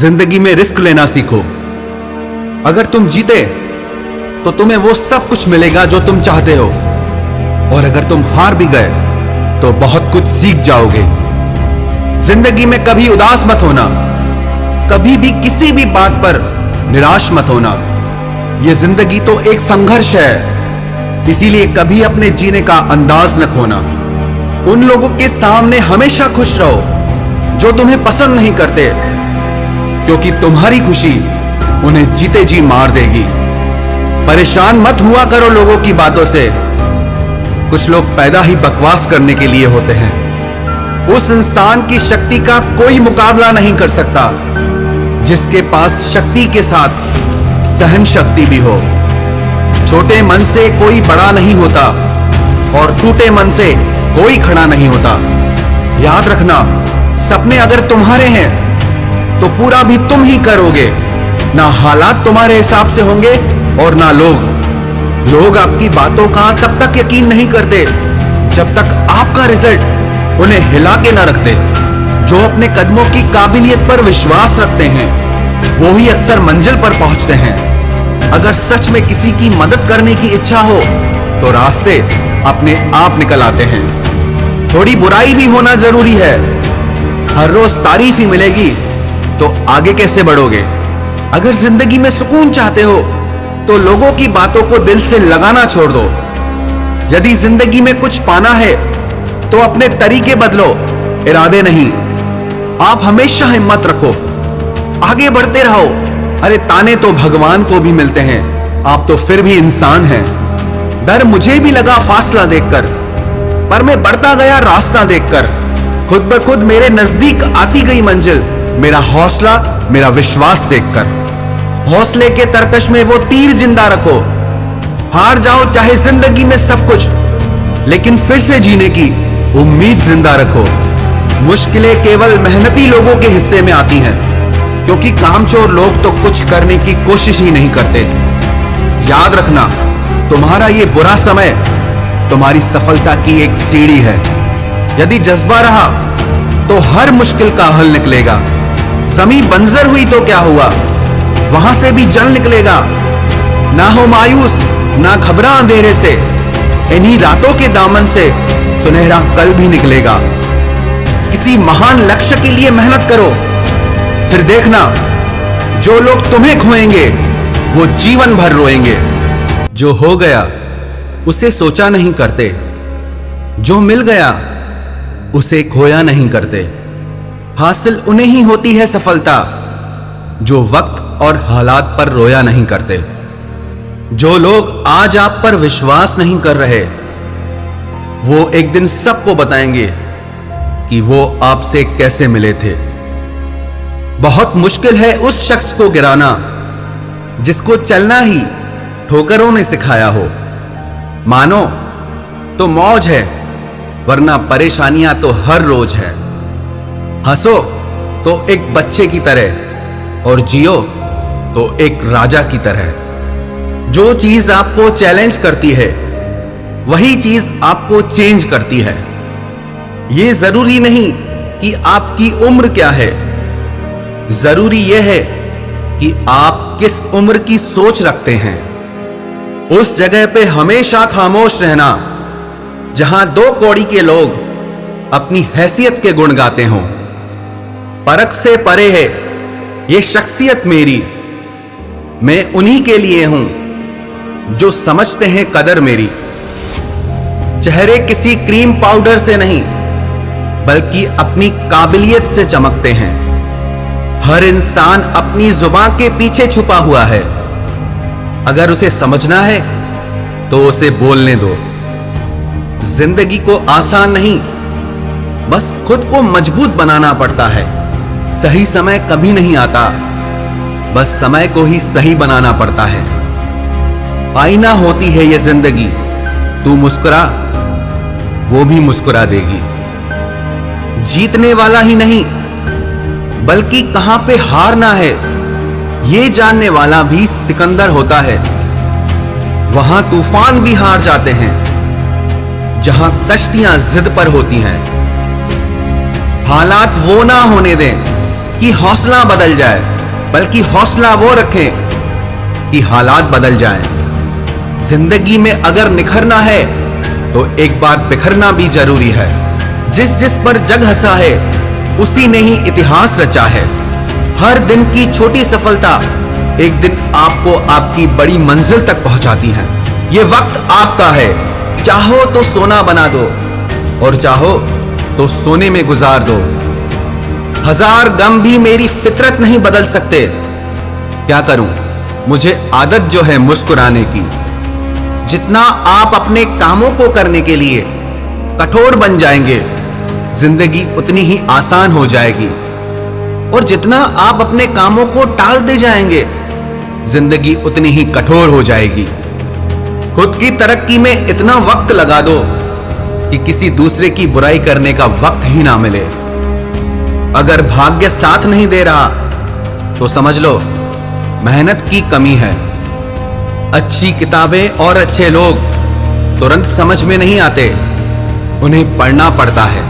जिंदगी में रिस्क लेना सीखो। अगर तुम जीते तो तुम्हें वो सब कुछ मिलेगा जो तुम चाहते हो, और अगर तुम हार भी गए तो बहुत कुछ सीख जाओगे। जिंदगी में कभी उदास मत होना, कभी भी किसी भी बात पर निराश मत होना। यह जिंदगी तो एक संघर्ष है, इसीलिए कभी अपने जीने का अंदाज न खोना। उन लोगों के सामने हमेशा खुश रहो जो तुम्हें पसंद नहीं करते, क्योंकि तुम्हारी खुशी उन्हें जीते जी मार देगी। परेशान मत हुआ करो लोगों की बातों से, कुछ लोग पैदा ही बकवास करने के लिए होते हैं। उस इंसान की शक्ति का कोई मुकाबला नहीं कर सकता जिसके पास शक्ति के साथ सहन शक्ति भी हो। छोटे मन से कोई बड़ा नहीं होता और टूटे मन से कोई खड़ा नहीं होता। याद रखना, सपने अगर तुम्हारे हैं तो पूरा भी तुम ही करोगे। ना हालात तुम्हारे हिसाब से होंगे और ना लोग आपकी बातों का तब तक यकीन नहीं करते जब तक आपका रिजल्ट उन्हें हिला के ना रखते। जो अपने कदमों की काबिलियत पर विश्वास रखते हैं वो ही अक्सर मंजिल पर पहुंचते हैं। अगर सच में किसी की मदद करने की इच्छा हो तो रास्ते अपने आप निकल आते हैं। थोड़ी बुराई भी होना जरूरी है। हर रोज तारीफ ही मिलेगी तो आगे कैसे बढ़ोगे? अगर जिंदगी में सुकून चाहते हो तो लोगों की बातों को दिल से लगाना छोड़ दो। यदि जिंदगी में कुछ पाना है तो अपने तरीके बदलो, इरादे नहीं। आप हमेशा हिम्मत रखो, आगे बढ़ते रहो। अरे ताने तो भगवान को भी मिलते हैं, आप तो फिर भी इंसान हैं। डर मुझे भी लगा फासला देखकर, पर मैं बढ़ता गया रास्ता देखकर। खुद ब खुद मेरे नजदीक आती गई मंजिल, मेरा हौसला, मेरा विश्वास देखकर। हौसले के तरकश में वो तीर जिंदा रखो। हार जाओ चाहे जिंदगी में सब कुछ, लेकिन फिर से जीने की उम्मीद जिंदा रखो। मुश्किलें केवल मेहनती लोगों के हिस्से में आती हैं, क्योंकि कामचोर लोग तो कुछ करने की कोशिश ही नहीं करते। याद रखना, तुम्हारा ये बुरा समय तुम्हारी सफलता की एक सीढ़ी है। यदि जज्बा रहा तो हर मुश्किल का हल निकलेगा। जमीन बंजर हुई तो क्या हुआ, वहां से भी जल निकलेगा। ना हो मायूस, ना घबरा अंधेरे से, इन्हीं रातों के दामन से सुनहरा कल भी निकलेगा। किसी महान लक्ष्य के लिए मेहनत करो, फिर देखना जो लोग तुम्हें खोएंगे वो जीवन भर रोएंगे। जो हो गया उसे सोचा नहीं करते, जो मिल गया उसे खोया नहीं करते। हासिल उन्हें ही होती है सफलता जो वक्त और हालात पर रोया नहीं करते। जो लोग आज आप पर विश्वास नहीं कर रहे वो एक दिन सबको बताएंगे कि वो आपसे कैसे मिले थे। बहुत मुश्किल है उस शख्स को गिराना जिसको चलना ही ठोकरों ने सिखाया हो। मानो तो मौज है, वरना परेशानियां तो हर रोज है। हंसो तो एक बच्चे की तरह और जियो तो एक राजा की तरह। जो चीज आपको चैलेंज करती है वही चीज आपको चेंज करती है। यह जरूरी नहीं कि आपकी उम्र क्या है, जरूरी यह है कि आप किस उम्र की सोच रखते हैं। उस जगह पे हमेशा खामोश रहना जहां दो कौड़ी के लोग अपनी हैसियत के गुण गाते हों। परख से परे है ये शख्सियत मेरी, मैं उन्हीं के लिए हूं जो समझते हैं कदर मेरी। चेहरे किसी क्रीम पाउडर से नहीं बल्कि अपनी काबिलियत से चमकते हैं। हर इंसान अपनी जुबान के पीछे छुपा हुआ है, अगर उसे समझना है तो उसे बोलने दो। जिंदगी को आसान नहीं, बस खुद को मजबूत बनाना पड़ता है। सही समय कभी नहीं आता, बस समय को ही सही बनाना पड़ता है। आईना होती है ये जिंदगी, तू मुस्कुरा वो भी मुस्कुरा देगी। जीतने वाला ही नहीं बल्कि कहां पे हारना है ये जानने वाला भी सिकंदर होता है। वहां तूफान भी हार जाते हैं जहां कश्तियां जिद पर होती हैं। हालात वो ना होने दें कि हौसला बदल जाए, बल्कि हौसला वो रखें कि हालात बदल जाएं। जिंदगी में अगर निखरना है तो एक बार बिखरना भी जरूरी है। जिस जिस पर जग हंसा है उसी ने ही इतिहास रचा है। हर दिन की छोटी सफलता एक दिन आपको आपकी बड़ी मंजिल तक पहुंचाती है। ये वक्त आपका है, चाहो तो सोना बना दो और चाहो तो सोने में गुजार दो। हजार गम भी मेरी फितरत नहीं बदल सकते। क्या करूं, मुझे आदत जो है मुस्कुराने की। जितना आप अपने कामों को करने के लिए कठोर बन जाएंगे, जिंदगी उतनी ही आसान हो जाएगी। और जितना आप अपने कामों को टाल दे जाएंगे, जिंदगी उतनी ही कठोर हो जाएगी। खुद की तरक्की में इतना वक्त लगा दो कि किसी दूसरे की बुराई करने का वक्त ही ना मिले। अगर भाग्य साथ नहीं दे रहा तो समझ लो मेहनत की कमी है। अच्छी किताबें और अच्छे लोग तुरंत समझ में नहीं आते, उन्हें पढ़ना पड़ता है।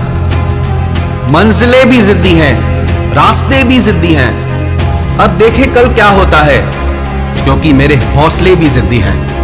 मंजिलें भी जिद्दी हैं, रास्ते भी जिद्दी हैं। अब देखें कल क्या होता है, क्योंकि मेरे हौसले भी जिद्दी हैं।